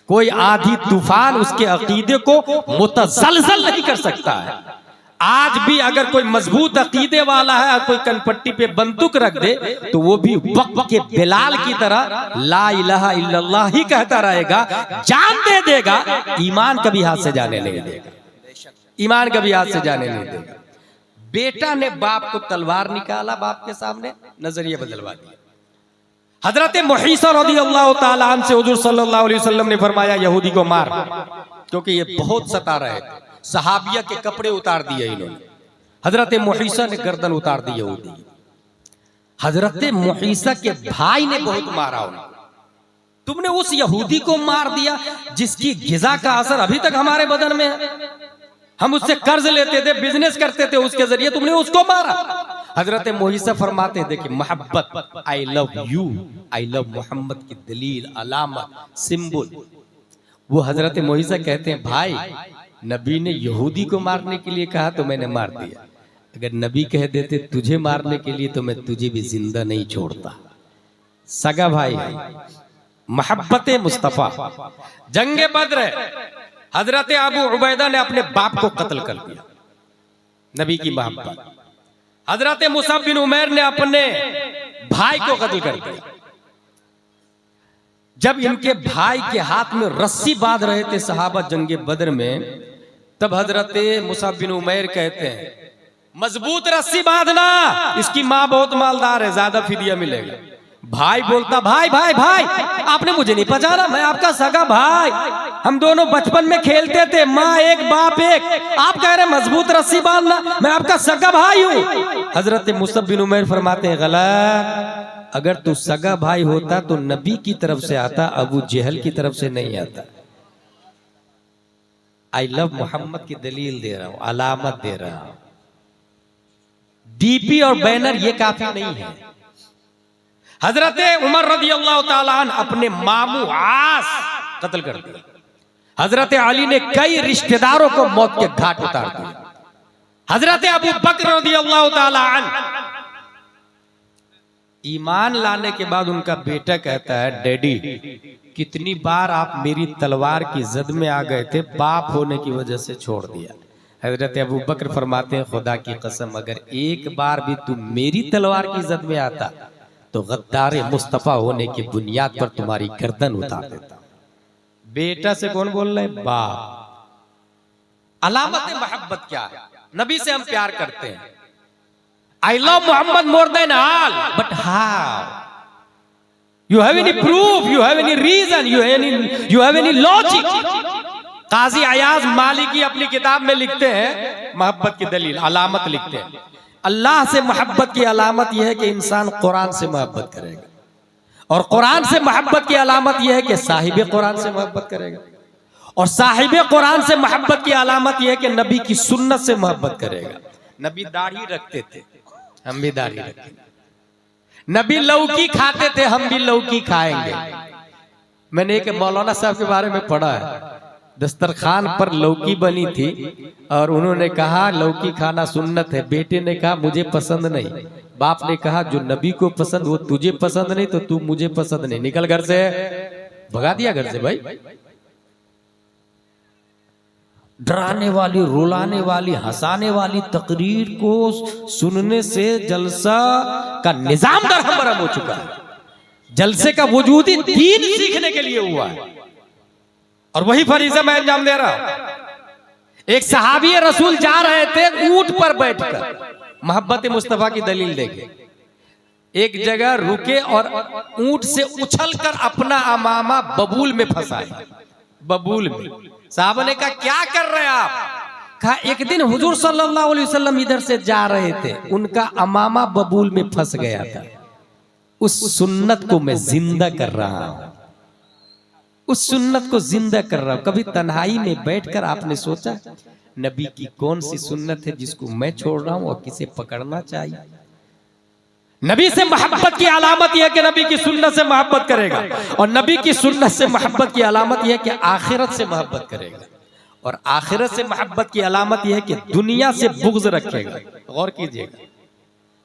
कोई आधी तूफान उसके अकीदे को मुतज़लज़ल नहीं कर सकता है। आज भी अगर कोई मजबूत अकीदे वाला है और कोई कनपट्टी पे बंदूक रख दे तो वो भी वक्त के बिलाल की तरह ला इलाहा इल्लल्लाह ही कहता रहेगा, जान दे देगा, ईमान कभी हाथ से जाने नहीं देगा, ईमान कभी हाथ से जाने नहीं देगा। बेटा ने बाप को तलवार निकाला, बाप के सामने नजरिया बदलवा दिया। हजरत मुहीसा रज़ियल्लाहु ताला अन्हु से हुजूर सल्लल्लाहु अलैहि वसल्लम ने फरमाया यहूदी को मार, क्योंकि ये बहुत सता रहे थे। सहाबिया के कपड़े उतार दिए इन्होंने। हजरत मुहीसा ने गर्दन उतार दी यहूदी। हजरत मुहीसा के भाई ने बहुत मारा उनको। तुमने उस यहूदी को मार दिया जिसकी गिज़ा का असर अभी तक हमारे बदन में है, हम उससे कर्ज लेते थे, बिजनेस करते थे उसके जरिए, तुमने उसको मारा। हजरत मुहीसा फरमाते थे कि मोहब्बत, I love you, I love Muhammad की दलील, अलामत, सिंबल। वो हजरत मुहीसा कहते हैं भाई नबी ने यहूदी को मारने के लिए कहा तो मैंने मार दिया, अगर नबी कह देते तुझे मारने के लिए तो मैं तुझे भी जिंदा नहीं छोड़ता। सगा भाई, मोहब्बत मुस्तफा। जंगे बद्र हजरत अबू उबैदा ने अपने बाप को कत्ल कर दिया, नबी की मोहब्बत। हजरत मुसअब बिन उमैर ने अपने भाई को कत्ल कर दिया। जब इनके भाई के हाथ में रस्सी बांध रहे थे सहाबा जंगे बद्र में, तब हजरत मुसअब बिन उमैर कहते हैं मजबूत रस्सी बांधना, इसकी मां बहुत मालदार है, ज्यादा फिदिया मिलेगा। भाई बोलता भाई भाई भाई आपने मुझे नहीं पहचाना, मैं आपका सगा भाई, हम दोनों बचपन में खेलते थे, माँ एक बाप एक, आप कह रहे मजबूत रस्सी बांधना, मैं आपका सगा भाई हूँ। हजरत मुसअब बिन उमैर फरमाते हैं गलत, अगर तू सगा भाई होता तो नबी की तरफ से आता, अबू जहल की तरफ से नहीं आता। आई लव मोहम्मद की दलील दे रहा हूं, अलामत दे रहा हूं। डीपी और बैनर ये काफी नहीं है। हजरत उमर रज़ियल्लाहु ताला अन्हु अपने मामू आस कत्ल कर दिया। हजरत अली ने कई रिश्तेदारों को मौत के घाट उतार दिया। हजरत अबू बकर रज़ियल्लाहु ताला अन्हु ईमान लाने के बाद उनका बेटा कहता है डैडी कितनी बार आप मेरी तलवार की जद में आ गए थे, बाप होने की वजह से छोड़ दिया। हजरत अबू बकर फरमाते हैं खुदा की कसम अगर एक बार भी तू मेरी तलवार की जद में आता तो गद्दार मुस्तफा होने की बुनियाद पर तुम्हारी गर्दन उतार देता। बेटा से कौन बोल रहे हैं? बाप। अलामत मोहब्बत क्या है? नबी से हम प्यार करते हैं, I love Muhammad more than all, but how? You have any proof? You have any reason? You have any logic? काजी अयाज मालिकी अपनी किताब में लिखते हैं मोहब्बत की दलील, अलामत लिखते हैं, अल्लाह से मोहब्बत की अलामत यह है कि इंसान कुरान से मोहब्बत करेगा, और कुरान से मोहब्बत की अलामत यह है कि साहिब कुरान से मोहब्बत करेगा, और साहिब कुरान से मोहब्बत की अलामत यह है कि नबी की सुन्नत से मोहब्बत करेगा। नबी दाढ़ी रखते थे, हम भी दाढ़ी रखते थे। नबी लौकी खाते थे, हम भी लौकी खाएंगे। मैंने एक मौलाना साहब के बारे में पढ़ा है, दस्तरखान पर लौकी बनी थी और उन्होंने कहा लौकी खाना सुन्नत है। बेटे ने कहा मुझे पसंद नहीं। बाप ने कहा जो नबी को पसंद वो तुझे पसंद नहीं तो तू मुझे पसंद नहीं, निकल घर से। भगा दिया घर से भाई। डराने वाली, रुलाने वाली, हंसाने वाली तकरीर को सुनने से जलसा का निजाम दरहम बरहम हो चुका है। जलसे का वजूद ही दीन सीखने के लिए हुआ है, और वही फरीज़ा मैं अंजाम दे रहा हूं। एक सहाबी रसूल जा रहे थे ऊंट पर बैठकर, मोहब्बत मुस्तफा की दलील देखे। एक जगह रुके और ऊंट से उछलकर अपना अमामा बबूल में फंसाए। बबूल में। साहबा ने कहा क्या कर रहे हैं आप? कहा एक दिन हुजूर सल्लल्लाहु अलैहि वसल्लम इधर से जा रहे थे, उनका अमामा बबूल में फंस गया था, उस सुन्नत को मैं जिंदा कर रहा हूं, उस सुन्नत को जिंदा कर रहा हूं। कभी तन्हाई में बैठकर आपने सोचा नबी की कौन सी सुन्नत है जिसको मैं छोड़ रहा हूं और किसे पकड़ना चाहिए? नबी से मोहब्बत की अलामत यह है कि नबी की सुन्नत से मोहब्बत करेगा, और नबी की सुन्नत से मोहब्बत की अलामत यह है कि आखिरत से मोहब्बत करेगा, और आखिरत से मोहब्बत की अलामत यह है कि दुनिया से बुग़्ज़ रखेगा। गौर कीजिएगा,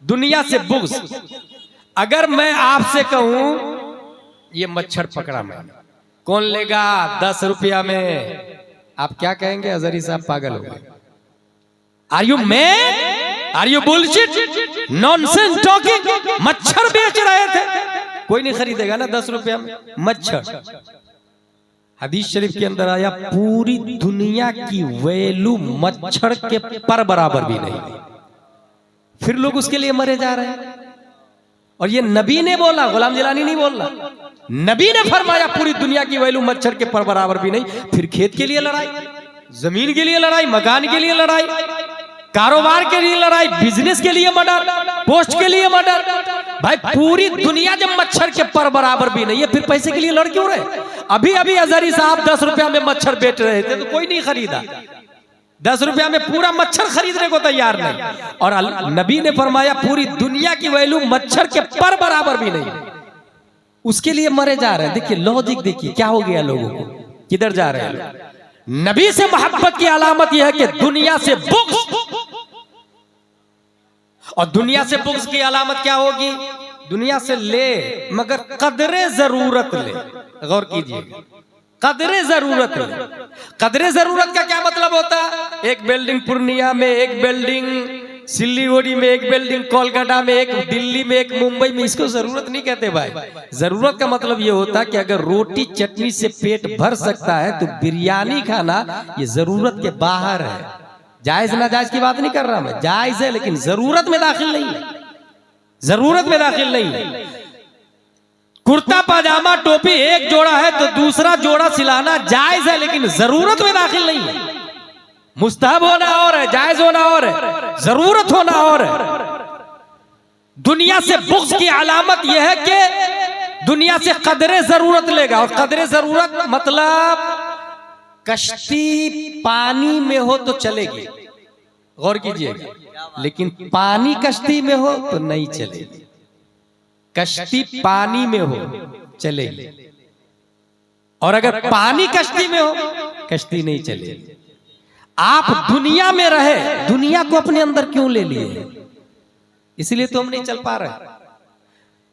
दुनिया से बुग़्ज़। अगर मैं आपसे कहूं ये मच्छर पकड़ा मैंने, कौन लेगा 10 रुपया में, आप क्या कहेंगे? अजहरी साहब पागल हो गए। Are you man, are you bullshit, nonsense talking. मच्छर बेच रहे थे, कोई नहीं खरीदेगा ना 10 रुपया में मच्छर। हदीस शरीफ के अंदर आया पूरी दुनिया की वैल्यू मच्छर के पर बराबर भी नहीं, फिर लोग उसके लिए मरे जा रहे हैं। और ये नबी ने बोला, गुलाम जिलानी नहीं बोल रहा, नबी ने फरमाया पूरी दुनिया की वैल्यू मच्छर के पर बराबर भी नहीं। फिर खेत के लिए लड़ाई, जमीन के लिए लड़ाई, मकान के लिए लड़ाई, कारोबार के लिए लड़ाई, बिजनेस के लिए मर्डर, पोस्ट के लिए मर्डर। भाई पूरी दुनिया जब मच्छर के पर बराबर भी नहीं है, फिर पैसे के लिए लड़ क्यों रहे? अभी अभी अजहरी साहब 10 रुपया में मच्छर बेच रहे थे तो कोई नहीं खरीदा। 10 रुपया में पूरा मच्छर खरीदने को तैयार नहीं। और नबी ने फरमाया पूरी दुनिया की वैल्यू मच्छर के पर बराबर भी नहीं, उसके लिए मरे जा रहे हैं। देखिए लॉजिक, देखिए क्या हो गया लोगों को, किधर जा रहे हैं। नबी से मोहब्बत की अलामत यह है कि दुनिया से बुग़्ज़, और दुनिया से बुग़्ज़ की अलामत क्या होगी? दुनिया से ले मगर कदरे जरूरत ले। गौर कीजिए, कदरे जरूरत ले। कदरे जरूरत का क्या मतलब होता है? एक बिल्डिंग पूर्णिया में, एक बिल्डिंग सिल्लीगुड़ी में, एक बिल्डिंग कोलकाता में, एक दिल्ली में, एक मुंबई में, इसको जरूरत नहीं कहते भाई। जरूरत का मतलब ये होता है कि अगर रोटी चटनी से पेट भर सकता है तो बिरयानी खाना ये जरूरत के बाहर है। जायज ना जायज की बात नहीं कर रहा मैं, जायज है लेकिन जरूरत में दाखिल नहीं है, जरूरत में दाखिल नहीं है। कुर्ता पाजामा टोपी एक जोड़ा है तो दूसरा जोड़ा सिलाना जायज है लेकिन जरूरत में दाखिल नहीं है। मुस्तहब होना और है, जायज होना और है, जरूरत होना और है। दुनिया से बुग़्ज़ की अलामत यह है कि दुनिया से कदरे जरूरत लेगा। और कदरे जरूरत मतलब कश्ती पानी में हो तो चलेगी, गौर कीजिएगा, लेकिन पानी कश्ती में हो तो नहीं चलेगी। कश्ती पानी में हो चलेगी, और अगर पानी कश्ती में हो कश्ती नहीं चलेगी। आप दुनिया में रहे, दुनिया को अपने अंदर क्यों ले लिए? इसलिए तो हम नहीं चल पा रहे।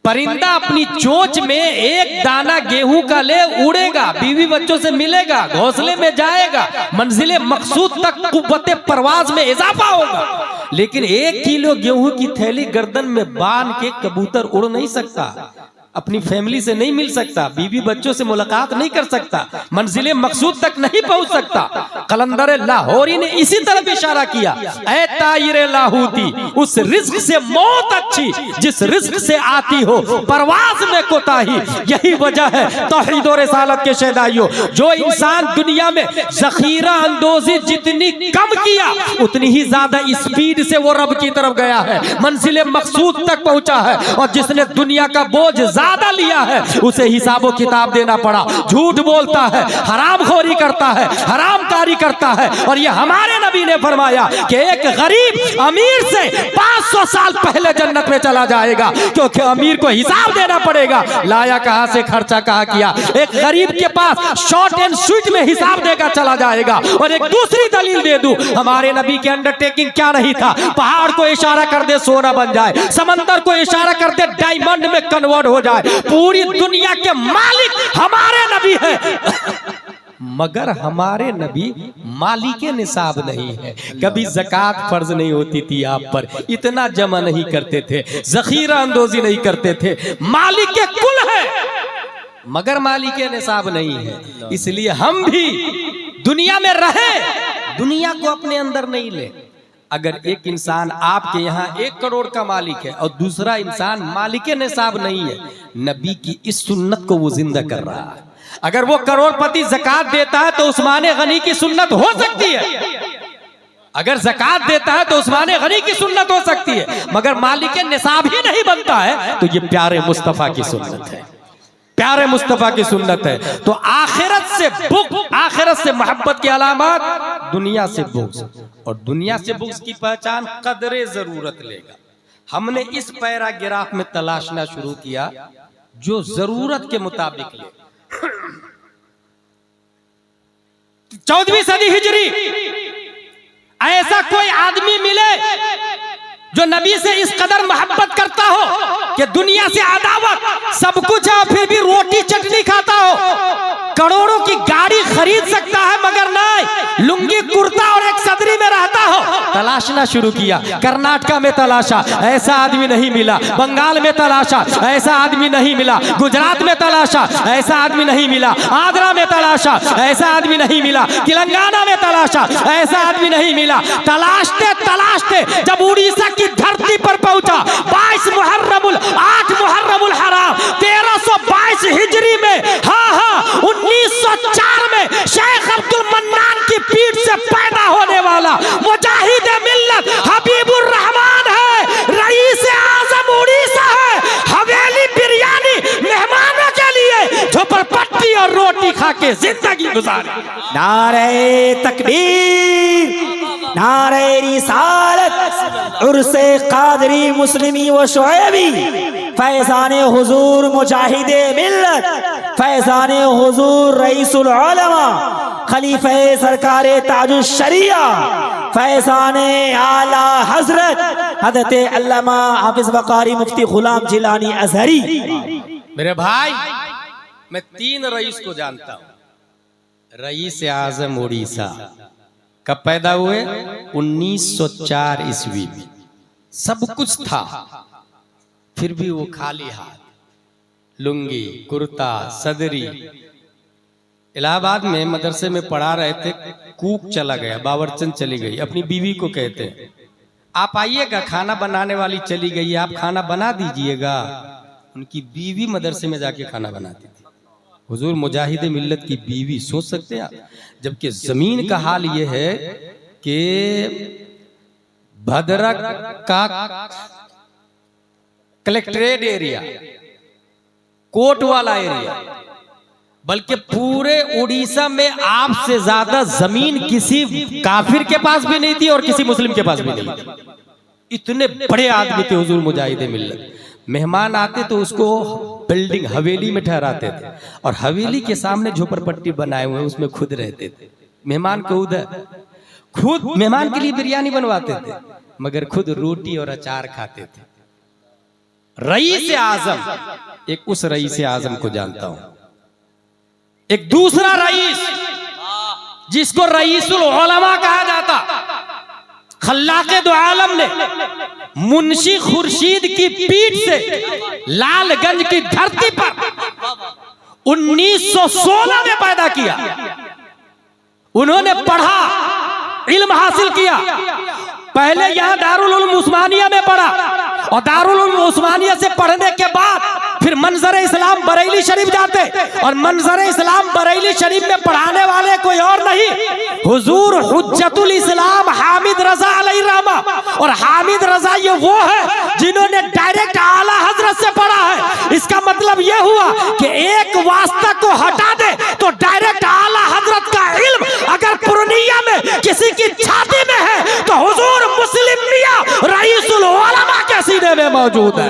परिंदा अपनी चोंच में एक दाना गेहूं का ले उड़ेगा, बीवी बच्चों से मिलेगा, घोंसले में जाएगा, मंजिले मकसूद तक कुव्वते परवाज में इजाफा होगा। लेकिन 1 किलो गेहूं की थैली गर्दन में बांध के कबूतर उड़ नहीं सकता, अपनी फैमिली से नहीं मिल सकता, बीवी बच्चों से मुलाकात नहीं कर सकता, मंजिले मकसूद तक नहीं पहुंच सकता। कलंदर लाहौरी ने इसी तरफ इशारा किया, ऐ तायरे लाहूती, उस रिज्क से मौत अच्छी जिस रिज्क से आती हो परवाज में कोताही। यही वजह है तौहीद और रिसालत के शहदाइयों, जो इंसान दुनिया में जखीरा अंदोजी जितनी कम किया उतनी ही ज्यादा स्पीड से वो रब की तरफ गया है, मंजिले मकसूद तक पहुंचा है। और जिसने दुनिया का बोझ ज्यादा लिया है उसे हिसाबो किताब देना पड़ा। झूठ बोलता है, हरामखोरी करता है, हरामकारी करता है। और ये हमारे नबी ने फरमाया कि एक गरीब अमीर से 500 साल पहले जन्नत में चला जाएगा, क्योंकि अमीर को हिसाब देना पड़ेगा, लाया कहां से, खर्चा कहां किया। एक गरीब के पास शॉर्ट एंड स्वीट में हिसाब देकर चला जाएगा। और एक दूसरी दलील दे दूं, हमारे नबी के अंडरटेकिंग क्या नहीं था? पहाड़ को इशारा कर दे सोना बन जाए, समंदर को इशारा कर दे डायमंड में कन्वर्ट हो जाए। पूरी दुनिया के मालिक हमारे नबी है मगर हमारे नबी मालिके निसाब नहीं है। कभी ज़कात फर्ज नहीं होती थी आप पर, इतना जमा नहीं करते थे, जखीरा अंदोजी नहीं करते थे। मालिके कुल है मगर मालिके निसाब नहीं है। इसलिए हम भी दुनिया में रहे, दुनिया को अपने अंदर नहीं ले। अगर एक इंसान आपके यहाँ 1 करोड़ का मालिक है और दूसरा इंसान मालिके निसाब नहीं है, नबी की इस सुन्नत को वो जिंदा कर रहा है। अगर वो करोड़पति ज़कात देता है तो उस्माने गनी की सुन्नत हो सकती है, अगर ज़कात देता है तो उस्माने गनी की सुन्नत हो सकती है, मगर मालिके निसाब ही नहीं बनता है तो ये प्यारे मुस्तफ़ा की सुन्नत है, प्यारे मुस्तफ़ा की सुन्नत है। तो आखिरत से बुग़्ज़, आखिरत से मोहब्बत की अलामत दुनिया से बुग़्ज़, और दुनिया से बुग़्ज़ की पहचान कदरे जरूरत लेगा। हमने इस पैराग्राफ में तलाशना शुरू किया जो जरूरत के मुताबिक ले। 14वीं सदी हिजरी, ऐसा कोई आदमी मिले जो नबी से इस कदर मोहब्बत करता हो कि दुनिया से अदावत, सब कुछ है फिर भी रोटी चटनी खाता हो, करोड़ों की गाड़ी खरीद सकता है मगर नहीं लुंगी कुर्ता और एक सदरी में रहता हो, तलाश तलाशना शुरू किया। कर्नाटका में तलाशा, ऐसा आदमी नहीं मिला। बंगाल में तलाशा, ऐसा आदमी नहीं मिला। गुजरात में तलाशा, ऐसा आदमी नहीं मिला। आंध्रा में तलाशा, ऐसा आदमी नहीं मिला। तेलंगाना में तलाशा, ऐसा आदमी नहीं मिला। तलाशते तलाशते जब उड़ीसा की धरती पर पहुंचा, 22 मुहर्रमुल 8 मुहर्रमुल हराम 1322 हिजरी में, हाँ 1904 में शेख अब्दुल मन्नान की पीठ से पैदा होने वाला मुजाहिद मिल्लत हबीबुर रहमान है, रईस आजम उड़ीसा है। हवेली बिरयानी मेहमानों के लिए झोपड़पट्टी और रोटी खा के जिंदगी गुजारी। नारे तकबीर, नारे रिसालत, उर्से कादरी मुस्लिमी व शुएबी, फैज़ाने हुजूर मुजाहिदे मिल्लत, फैज़ाने हुजूर रईसुल उलमा, खलीफे सरकारे ताजुश शरिया, फैज़ाने आला हजरत हज़रत अल्लामा हाफिज वकारी मुफ्ती गुलाम जिलानी अजहरी। मेरे भाई, मैं 3 रईस को जानता हूं। रईस आजम उड़ीसा कब पैदा हुए? 1904 ईस्वी में। सब कुछ था, फिर भी वो खाली हाथ, लुंगी, कुर्ता, सदरी। इलाहाबाद में मदरसे में पढ़ा रहे थे, कूक चला गया, बावरचंद चली गई। अपनी बीवी को कहते हैं, आप आइएगा, खाना बनाने वाली चली गई, आप खाना बना दीजिएगा। उनकी बीवी मदरसे में जाके खाना बनाती थी। हुजूर मुजाहिद मिल्लत की बीवी, सोच सकते हैं आप? जबकि जमीन का हाल यह है कि भद्रक का कलेक्ट्रेट एरिया, कोट वाला एरिया, बल्कि पूरे उड़ीसा में आपसे ज्यादा जमीन किसी काफिर के पास भी नहीं थी और किसी मुस्लिम के पास भी नहीं थी। इतने बड़े आदमी थे हुजूर मुजाहिद मिल्लत। मेहमान आते तो उसको बिल्डिंग हवेली में ठहराते थे और हवेली के सामने झोपड़पट्टी बनाए हुए, उसमें खुद रहते थे। मेहमान को उधर खुद मेहमान के लिए बिरयानी बनवाते थे, मगर खुद रोटी और अचार खाते थे। रईस आजम, एक उस रईस आजम को जानता हूं। एक दूसरा रईस जिसको रईसुल उलमा कहा जाता, खल्लाके दो आलम ने मुंशी खुर्शीद की पीठ से लालगंज की धरती पर 1916 में पैदा किया। उन्होंने पढ़ा, इल्म हासिल किया। पहले यहां दारुल उलूम उस्मानिया में पढ़ा और दारुल उलूम उस्मानिया से पढ़ने के बाद फिर मंजर इस्लाम बरेली शरीफ जाते और मंजर इस्लाम बरेली शरीफ में पढ़ाने वाले कोई और नहीं, हुजूर हुज्जतुल इस्लाम हामिद रजा अलैहिर्रहमा। और हामिद रजा ये वो है जिन्होंने डायरेक्ट आला हजरत से पढ़ा है। इसका मतलब ये हुआ कि एक वास्ता को हटा दे तो डायरेक्ट आला हजरत का इल्म अगर पूर्णिया में किसी की छाती में है तो हुजूर मुस्लिम मियां रईसुल उलमा के सीने में मौजूद है।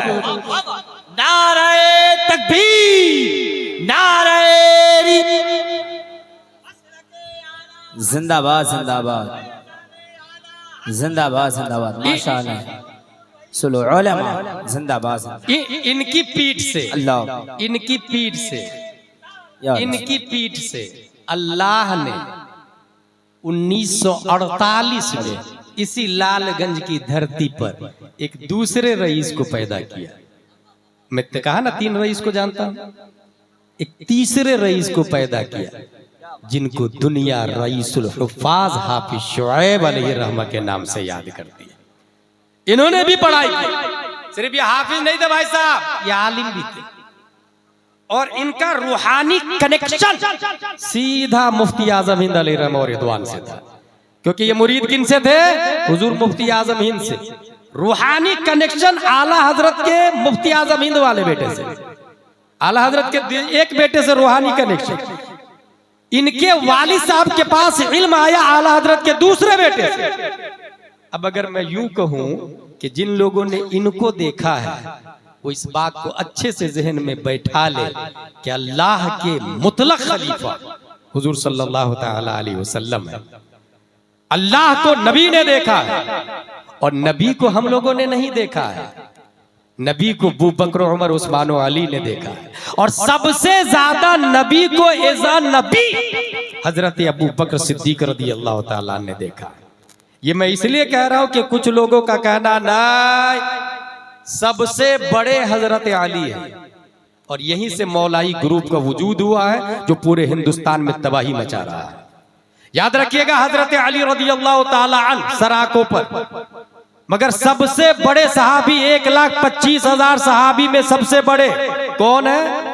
नारे तकबीर, नारे जिंदाबाद जिंदाबाद जिंदाबाद जिंदाबाद, माशाअल्लाह, सुलो उलमा जिंदाबाद। इनकी पीठ से अल्लाह, इनकी पीठ से इनकी पीठ से अल्लाह ने 1948 में इसी लालगंज की धरती पर एक दूसरे रईस को पैदा किया। मैं तो कहा ना 3 रईस को जानता हूं। एक तीसरे रईस को पैदा किया जिनको दुनिया रईसुल हुफ़ाज़ हाफिज शुएब अलैहिर्रहमा के नाम से याद करती है। इन्होंने भी पढ़ाई की, सिर्फ ये हाफिज नहीं थे भाई साहब, ये आलिम भी थे। और इनका रूहानी कनेक्शन सीधा मुफ्ती आजम हिंद अलैहिर्रहमा और रिदवान से था, क्योंकि ये मुरीद किन से थे? हुजूर मुफ्ती आजम हिंद से। रूहानी कनेक्शन आला हजरत के मुफ्ती आजम हिंद वाले बेटे से, आला हजरत के एक बेटे से रूहानी कनेक्शन। इनके वालिद साहब के पास इल्म आया आला हजरत के दूसरे बेटे से। अब अगर मैं यूं कहूं कि जिन लोगों ने इनको देखा है वो इस बात को अच्छे से जहन में बैठा ले कि अल्लाह के मुतलक खलीफा हुजूर सल्लल्लाहु तआला अलैहि वसल्लम है। अल्लाह को नबी ने देखा है और नबी को हम लोगों ने नहीं देखा है। नबी को अबू बकर, उमर, उस्मान और अली ने देखा है। और सबसे ज्यादा नबी को एज़ा नबी हजरत अबू बकर सिद्दीक रज़ी अल्लाह तआला ने देखा है। ये मैं इसलिए कह रहा हूं कि कुछ लोगों का कहना नहीं, सबसे बड़े हजरत अली है और यहीं से मौलाई ग्रुप का वजूद हुआ है जो पूरे हिंदुस्तान में तबाही मचा रहा है। याद रखिएगा, हजरत अली रज़ियल्लाहु ताला अन्हु सराकों पर, मगर सबसे बड़े सहाबी 1,25,000 सहाबी में सबसे बड़े कौन है?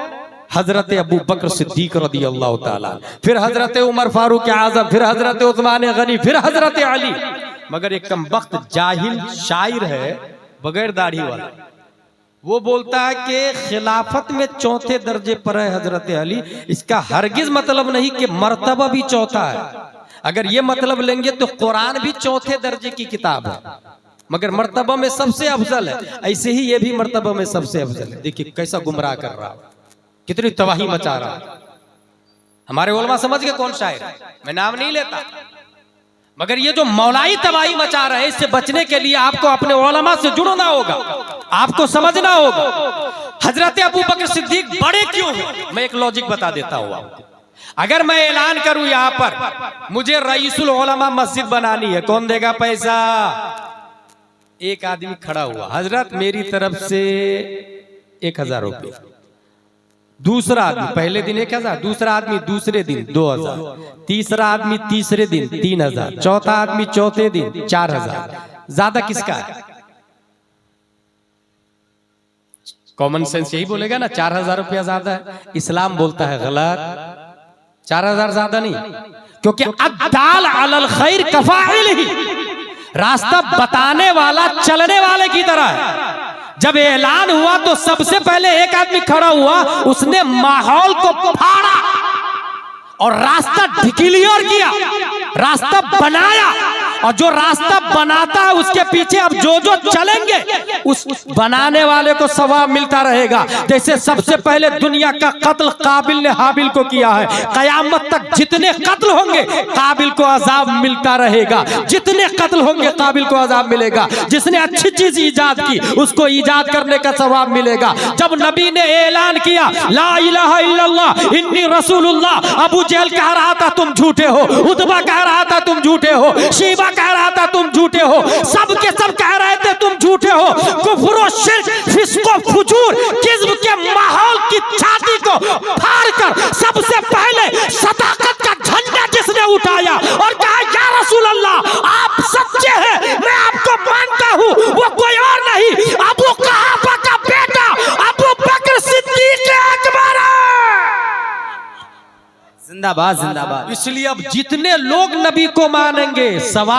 हजरत अबू बकर सिद्दीक रज़ियल्लाहु ताला, फिर हजरत उमर फारूक आजम, फिर हजरत उस्मान गनी, फिर हजरत अली। मगर एक कमबख्त जाहिल शायर है बगैर दाढ़ी वाला, वो बोलता है कि खिलाफत में चौथे दर्जे पर है हजरत अली। इसका हरगिज मतलब नहीं कि मर्तबा भी चौथा है। अगर ये मतलब लेंगे तो कुरान भी चौथे दर्जे की किताब है, मगर मर्तबा में सबसे अफजल है। ऐसे ही ये भी मर्तबा में सबसे अफजल है। देखिए कैसा गुमराह कर रहा है, कितनी तबाही मचा रहा है। हमारे उलमा समझ गए कौन शायर है, मैं नाम नहीं लेता, मगर ये जो मौलाई तबाही मचा रहे हैं, इससे बचने के लिए आपको अपने उलमा से जुड़ना होगा, आपको समझना होगा हजरत अबू बकर सिद्दीक बड़े क्यों हैं। मैं एक लॉजिक बता देता हूं आपको। अगर मैं ऐलान करूं यहां पर मुझे रईसुल उलमा मस्जिद बनानी है, कौन देगा पैसा? एक आदमी खड़ा हुआ, हजरत मेरी तरफ से 1,000 रुपये। दूसरा आदमी पहले दिन 1,000, दूसरा आदमी दूसरे दिन 2,000, तीसरा आदमी तीसरे दिन 3,000, चौथा आदमी चौथे दिन 4,000। ज्यादा किसका है? कॉमन सेंस यही बोलेगा ना 4,000 रुपया ज्यादा है। इस्लाम बोलता है गलत, 4,000 ज्यादा नहीं, क्योंकि अद्दाल अलल खैर कफाइलिही, रास्ता बताने वाला चलने वाले की तरह है। जब ऐलान हुआ तो सबसे पहले एक आदमी खड़ा हुआ, उसने माहौल को फाड़ा और रास्ता क्लियर किया, रास्ता बनाया। और जो रास्ता बनाता है उसके पीछे अब जो जो चलेंगे उस बनाने वाले को सवाब मिलता रहेगा। जैसे सबसे पहले दुनिया का कत्ल काबिल ने हाबिल को किया है, कयामत तक जितने कत्ल होंगे काबिल को अजाब मिलता रहेगा, जितने कत्ल होंगे काबिल को अजाब मिलेगा। जिसने अच्छी चीज ईजाद की उसको ईजाद करने का सवाब मिलेगा। जब नबी ने ऐलान किया ला इलाहा इल्लल्लाह इन्नी रसूलुल्लाह, अबू जहल कह रहा था तुम झूठे हो, उतबा कह रहा था तुम झूठे हो, शीबा कह रहा था तुम झूठे हो, सब के सब कह रहे थे तुम झूठे हो। कुफ्र, शिर्क, फिस्को, फुजूर, किस्म के माहौल की छाती को फाड़कर सबसे पहले सदाकत का झंडा जिसने उठाया और कहा या रसूल अल्लाह आप सच्चे हैं, मैं आपको मानता हूं, वो कोई और नहीं अबू कहाफा का बेटा अबू बकर सिद्दीक अकबर है। जिंदाबाद जिंदाबाद। इसलिए अब जितने लोग नबी को मानेंगे सवाल